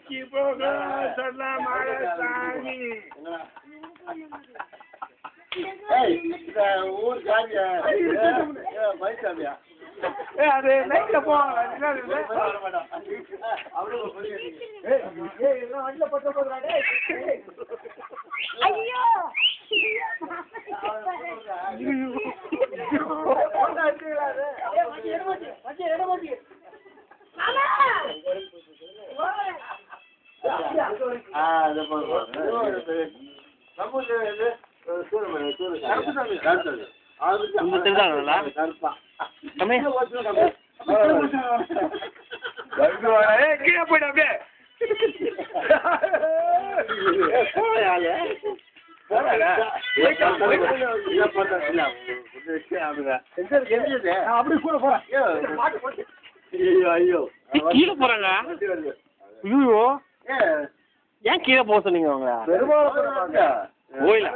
மலைக்கு போக சொல்ல மாடசாமி. ஊர் காரியா பைசாமியா அது நைட்ல போவாங்க. கீழே போயிட்டு அப்படியே அப்படி கூட போறேன். ஐயோ கீழே போறாங்க. ஐயோ ஏன் கீழே போக சொன்னீங்க அவங்க? பெருமாள் கோயிலா?